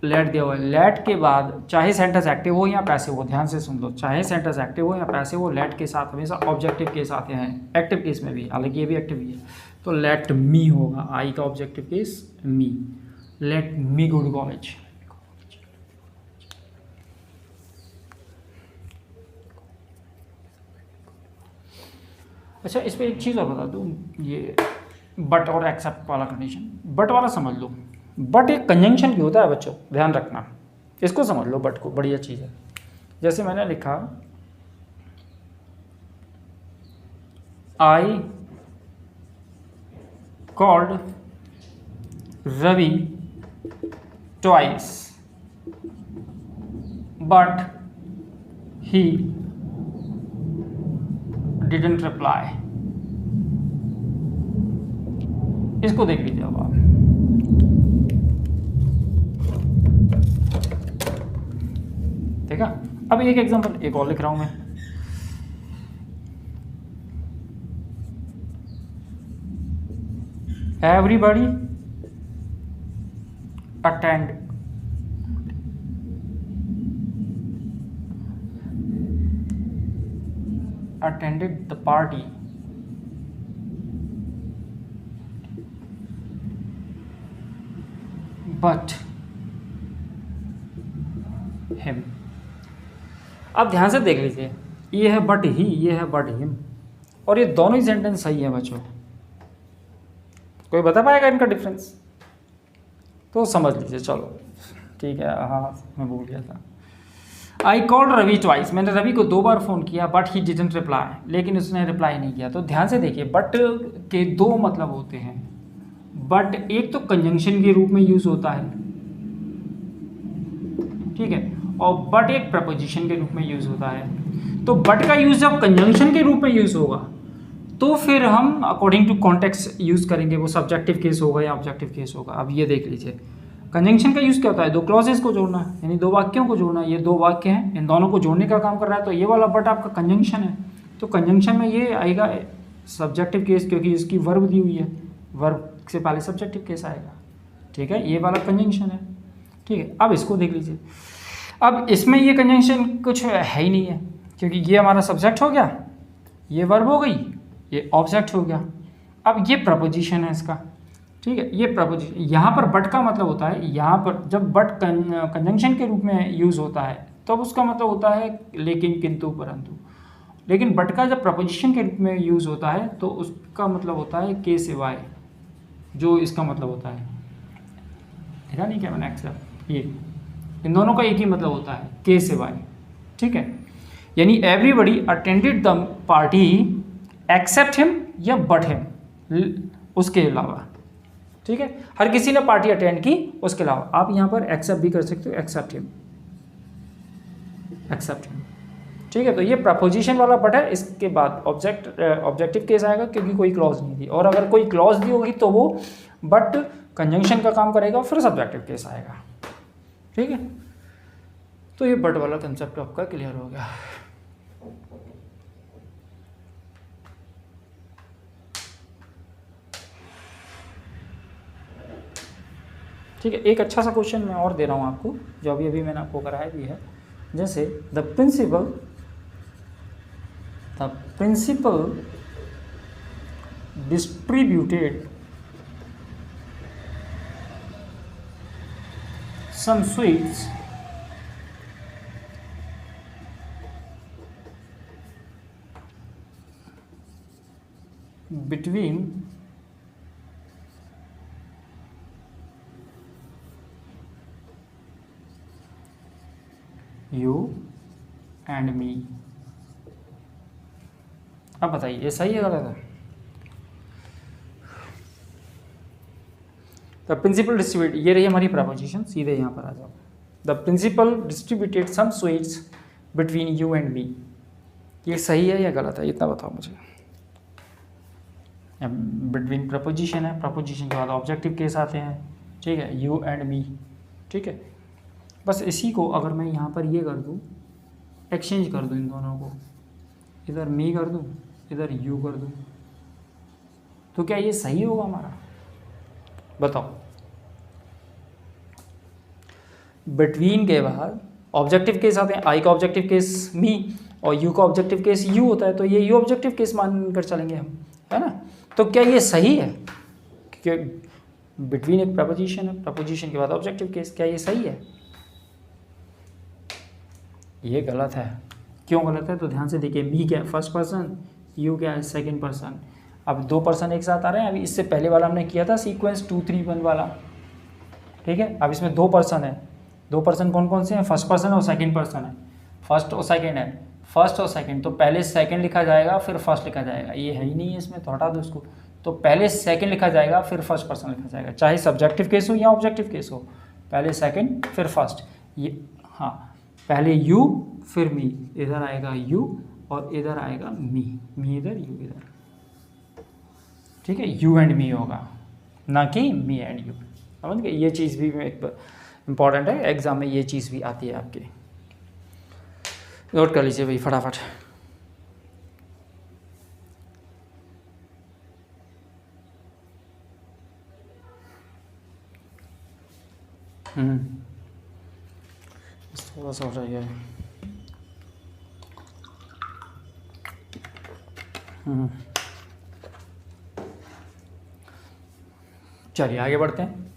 लेट दिया हुआ है, लेट के बाद चाहे सेंटेंस एक्टिव हो या पैसिव हो, ध्यान से सुन लो, चाहे सेंटेंस एक्टिव हो या पैसिव हो, लेट के साथ हमेशा ऑब्जेक्टिव केस आते हैं, एक्टिव केस में भी, हालांकि ये भी एक्टिव ही है। तो लेट मी होगा, आई का objective case me, let me go to college. अच्छा, इस पर एक चीज़ और बता दूँ, ये बट और एक्सेप्ट वाला कंडीशन, बट वाला समझ लो। बट एक कंजंक्शन की होता है बच्चों, ध्यान रखना, इसको समझ लो, बट को, बढ़िया चीज़ है। जैसे मैंने लिखा आई called Ravi twice, but he didn't reply. इसको देख लीजिए अब आप। देखा, अब एक एग्जांपल एक और लिख रहा हूं मैं। Everybody attended the party, but him. अब ध्यान से देख लीजिए, ये है बट ही, ये है बट हिम, और ये दोनों ही सेंटेंस सही है बच्चों। कोई बता पाएगा इनका डिफरेंस? तो समझ लीजिए, चलो ठीक है। हाँ, मैं भूल गया था। आई कॉल्ड रवि ट्वाइस, मैंने रवि को 2 बार फ़ोन किया, बट ही डिडंट रिप्लाई, लेकिन उसने रिप्लाई नहीं किया। तो ध्यान से देखिए, बट के 2 मतलब होते हैं। बट एक तो कंजंक्शन के रूप में यूज़ होता है, ठीक है, और बट एक प्रपोजिशन के रूप में यूज़ होता है। तो बट का यूज़ जब कंजंक्शन के रूप में यूज़ होगा तो फिर हम अकॉर्डिंग टू कॉन्टेक्स्ट यूज़ करेंगे, वो सब्जेक्टिव केस होगा या ऑब्जेक्टिव केस होगा। अब ये देख लीजिए, कंजंक्शन का यूज़ क्या होता है, 2 क्लॉजेस को जोड़ना, यानी 2 वाक्यों को जोड़ना। ये 2 वाक्य हैं, इन दोनों को जोड़ने का काम कर रहा है। तो ये वाला बट आपका कंजंक्शन है, तो कंजंक्शन में ये आएगा सब्जेक्टिव केस, क्योंकि इसकी वर्ब दी हुई है, वर्ब से पहले सब्जेक्टिव केस आएगा। ठीक है, ये वाला कंजंक्शन है। ठीक है, अब इसको देख लीजिए। अब इसमें ये कंजंक्शन कुछ है ही नहीं है, क्योंकि ये हमारा सब्जेक्ट हो गया, ये वर्ब हो गई, ये ऑब्जेक्ट हो गया। अब ये प्रपोजिशन है इसका, ठीक है। ये प्रपोजिशन, यहाँ पर बट का मतलब होता है, यहाँ पर जब बट कंजंक्शन के रूप में यूज़ होता है तब उसका मतलब होता है लेकिन, किंतु, परंतु। लेकिन बट का जब प्रपोजिशन के रूप में यूज़ होता है तो उसका मतलब होता है के सिवाय, जो इसका मतलब होता है। देखा नहीं क्या मैंने एक्सेप्ट, ये इन दोनों का एक ही मतलब होता है, के सिवाय। ठीक है, यानी everybody attended the party except him या बट हिम, उसके अलावा। ठीक है, हर किसी ने पार्टी अटेंड की उसके अलावा। आप यहाँ पर एक्सेप्ट भी कर सकते हो, एक्सेप्ट हिम, एक्सेप्ट हिम। ठीक है, तो ये प्रपोजिशन वाला बट है। इसके बाद ऑब्जेक्टिव केस आएगा क्योंकि कोई क्लॉज नहीं थी, और अगर कोई क्लॉज दी होगी तो वो बट कंजंक्शन का काम करेगा, फिर सब्जेक्टिव केस आएगा। ठीक है, तो ये बट वाला कंसेप्ट आपका क्लियर हो गया। ठीक है, एक अच्छा सा क्वेश्चन मैं और दे रहा हूँ आपको, जो अभी अभी मैंने आपको कराया भी है। जैसे the principal distributed some sweets between you and me। अब बताइए ये सही है गलत है? द प्रिंसिपल डिस्ट्रीब्यूट, ये रही हमारी प्रपोजिशन, सीधे यहाँ पर आ जाओ। The principal distributed some sweets between you and me, ये सही है या गलत है, इतना बताओ मुझे। बिटवीन प्रपोजिशन है, प्रपोजिशन के बाद ऑब्जेक्टिव केस आते हैं। ठीक है, यू एंड मी। ठीक है, बस इसी को अगर मैं यहाँ पर ये कर दूँ, एक्सचेंज कर दूँ इन दोनों को, इधर मी कर दूँ, इधर यू कर दूँ, तो क्या ये सही होगा हमारा? बताओ। बिटवीन के बाद ऑब्जेक्टिव केस आते हैं, आई का ऑब्जेक्टिव केस मी और यू का ऑब्जेक्टिव केस यू होता है, तो ये यू ऑब्जेक्टिव केस मान कर चलेंगे हम, है ना। तो क्या ये सही है? क्योंकि बिटवीन एक प्रपोजिशन है, प्रपोजिशन के बाद ऑब्जेक्टिव केस, क्या ये सही है? ये गलत है। क्यों गलत है? तो ध्यान से देखिए, मी क्या है? फर्स्ट पर्सन, यू क्या है? Second person. अब दो पर्सन एक साथ आ रहे हैं। अभी इससे पहले वाला हमने किया था सीक्वेंस 2 3 1 वाला। ठीक है, अब इसमें दो पर्सन है। दो पर्सन कौन कौन से हैं? फर्स्ट पर्सन और सेकंड पर्सन है। फर्स्ट और सेकंड है, फर्स्ट और सेकंड, तो पहले सेकंड लिखा जाएगा फिर फर्स्ट लिखा जाएगा। ये है ही नहीं है इसमें, तो हटा दो इसको। तो पहले सेकंड लिखा जाएगा फिर फर्स्ट पर्सन लिखा जाएगा, चाहे सब्जेक्टिव केस हो या ऑब्जेक्टिव केस हो। पहले सेकंड फिर फर्स्ट, ये हाँ, पहले यू फिर मी, इधर आएगा यू और इधर आएगा मी इधर, यू इधर। ठीक है, यू एंड मी होगा, ना कि मी एंड यू। समझ गए? ये चीज़ भी एक इम्पॉर्टेंट है, एग्जाम में ये चीज़ भी आती है आपके। नोट कर लीजिए भाई फटाफट। थोड़ा सा हो जाएगा। चलिए आगे बढ़ते हैं।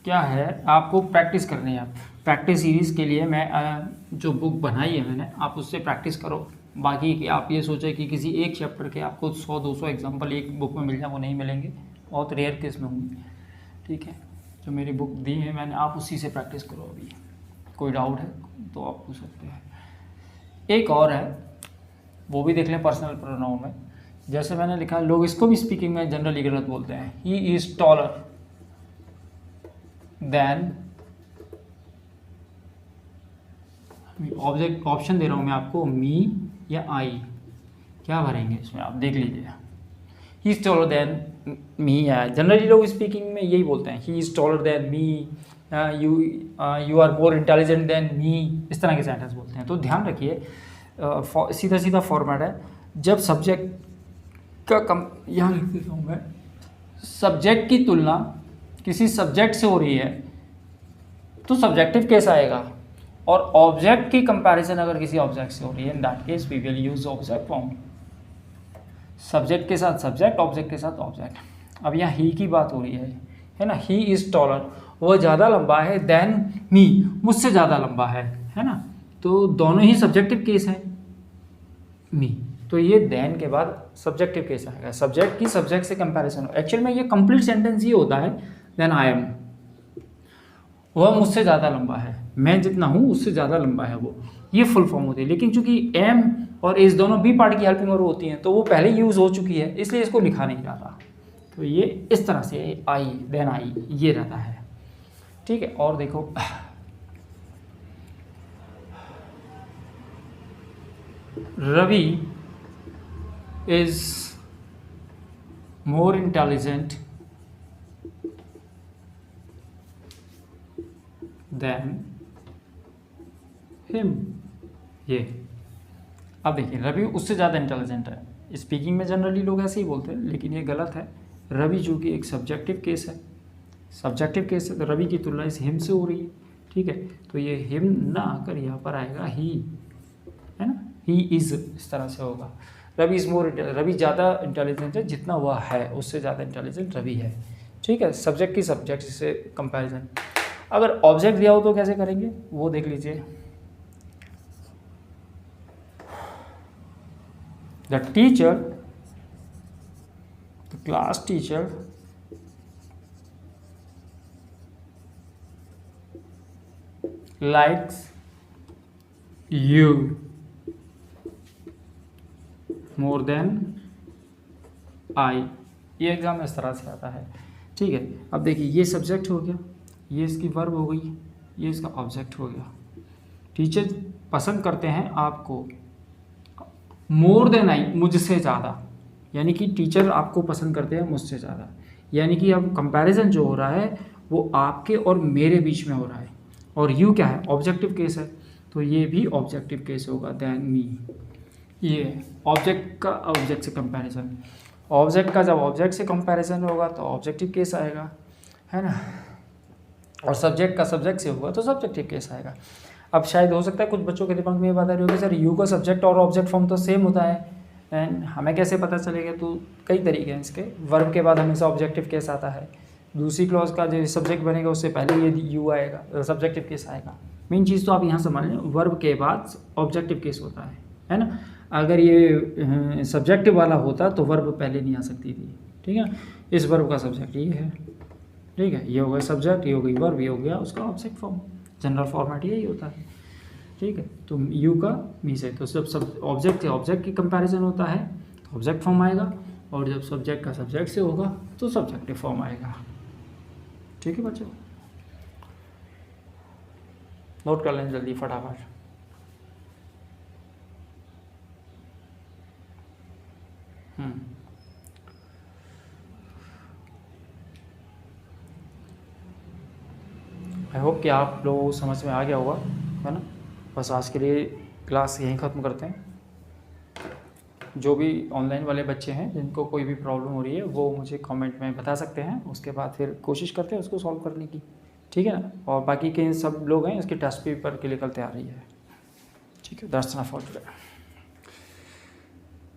क्या है, आपको प्रैक्टिस करनी है। प्रैक्टिस सीरीज़ के लिए मैं जो बुक बनाई है मैंने, आप उससे प्रैक्टिस करो। बाकी कि आप ये सोचें कि किसी एक चैप्टर के आपको 100-200 एग्जाम्पल एक बुक में मिल जाए, वो नहीं मिलेंगे, बहुत रेयर केस में होंगे। ठीक है, जो मेरी बुक दी है मैंने, आप उसी से प्रैक्टिस करो। अभी कोई डाउट है तो आप पूछ सकते हैं। एक और है, वो भी देख लें पर्सनल प्रोनाउन में। जैसे मैंने लिखा है, लोग इसको भी स्पीकिंग में जनरली गलत बोलते हैं। He is taller than, object option दे रहा हूँ मैं आपको, मी या आई, क्या भरेंगे इसमें आप देख लीजिए। He is taller than me, या जनरली लोग स्पीकिंग में यही बोलते हैं, he is taller than me, you are more intelligent than me, इस तरह के सेंटेंस बोलते हैं। तो ध्यान रखिए, सीधा सीधा फॉर्मेट है। जब सब्जेक्ट का यहाँ लिख देता हूँ मैं, सब्जेक्ट की तुलना किसी सब्जेक्ट से हो रही है तो सब्जेक्टिव केस आएगा। और ऑब्जेक्ट की कंपैरिजन अगर किसी ऑब्जेक्ट से हो रही है, in that case we will use object form. Subject के साथ सब्जेक्ट, ऑब्जेक्ट के साथ ऑब्जेक्ट। अब यहाँ ही की बात हो रही है ना, ही इज टॉलर, वह ज़्यादा लंबा है, देन मी, मुझसे ज़्यादा लंबा है ना, तो दोनों ही सब्जेक्टिव केस हैं। मी, तो ये देन के बाद सब्जेक्टिव केस आएगा, सब्जेक्ट की सब्जेक्ट से कंपैरिजन। एक्चुअल में ये कंप्लीट सेंटेंस ये होता है, देन आई एम, वह मुझसे ज़्यादा लंबा है, मैं जितना हूँ उससे ज़्यादा लंबा है वो, ये फुल फॉर्म होती है। लेकिन चूंकि एम और इस दोनों बी पार्ट की हेल्पिंग वर्ब होती हैं, तो वो पहले यूज़ हो चुकी है, इसलिए इसको लिखा नहीं जाता। तो ये इस तरह से आई, देन आई, ये रहता है, ठीक है। और देखो Ravi is more intelligent than him, ये। अब देखिए रवि उससे ज़्यादा इंटेलिजेंट है, स्पीकिंग में जनरली लोग ऐसे ही बोलते हैं, लेकिन ये गलत है। रवि जो कि एक सब्जेक्टिव केस है, सब्जेक्टिव केस है, तो रवि की तुलना इस हिम से हो रही है, ठीक है। तो ये हिम ना आकर यहाँ पर आएगा ही, है ना, ही इज़, इस तरह से होगा। रवि इज़ मोर, रवि ज़्यादा इंटेलिजेंट है जितना वह है, उससे ज़्यादा इंटेलिजेंट रवि है, ठीक है। सब्जेक्ट की सब्जेक्ट से कंपैरिजन। अगर ऑब्जेक्ट दिया हो तो कैसे करेंगे वो देख लीजिए। The teacher, the class teacher likes you more than I, ये एग्जाम इस तरह से आता है, ठीक है। अब देखिए ये सब्जेक्ट हो गया, ये इसकी वर्ब हो गई, ये इसका ऑब्जेक्ट हो गया। टीचर पसंद करते हैं आपको मोर देन आई, मुझसे ज़्यादा, यानी कि टीचर आपको पसंद करते हैं मुझसे ज़्यादा, यानी कि अब कंपैरिजन जो हो रहा है वो आपके और मेरे बीच में हो रहा है। और यू क्या है, ऑब्जेक्टिव केस है, तो ये भी ऑब्जेक्टिव केस होगा, देन मी। ये ऑब्जेक्ट का ऑब्जेक्ट से कंपैरिजन, ऑब्जेक्ट का जब ऑब्जेक्ट से कंपैरिजन होगा तो ऑब्जेक्टिव केस आएगा, है ना, और सब्जेक्ट का सब्जेक्ट से होगा तो सब्जेक्टिव केस आएगा। अब शायद हो सकता है कुछ बच्चों के दिमाग में ये बात आ रही होगी, सर यू का सब्जेक्ट और ऑब्जेक्ट फॉर्म तो सेम होता है, एंड हमें कैसे पता चलेगा? तो कई तरीके हैं इसके। वर्ब के बाद हमेशा ऑब्जेक्टिव केस आता है, दूसरी क्लॉज का जो सब्जेक्ट बनेगा उससे पहले ये यू आएगा, सब्जेक्टिव केस आएगा। मेन चीज़ तो आप यहाँ समझ लें, वर्ब के बाद ऑब्जेक्टिव केस होता है ना। अगर ये सब्जेक्टिव वाला होता तो वर्ब पहले नहीं आ सकती थी, ठीक है। इस वर्ब का सब्जेक्ट ये है, ठीक है, ये हो गया सब्जेक्ट, ये हो गई वर्ब, ये हो गया उसका ऑब्जेक्ट फॉर्म। जनरल फॉर्मेट यही होता है, ठीक है। तो यू का मी से, तो सब ऑब्जेक्ट ऑब्जेक्ट की कंपैरिजन होता है तो ऑब्जेक्ट फॉर्म आएगा, और जब सब्जेक्ट का सब्जेक्ट से होगा तो सब्जेक्टिव फॉर्म आएगा, ठीक है बच्चों। नोट कर लें जल्दी फटाफट। आई होप कि आप लोगों को समझ में आ गया होगा, है ना। बस आज के लिए क्लास यहीं ख़त्म करते हैं। जो भी ऑनलाइन वाले बच्चे हैं जिनको कोई भी प्रॉब्लम हो रही है वो मुझे कमेंट में बता सकते हैं, उसके बाद फिर कोशिश करते हैं उसको सॉल्व करने की, ठीक है ना। और बाकी के सब लोग हैं इसके टेस्ट पेपर के लिए कल तैयारी है, ठीक है। That's enough for today.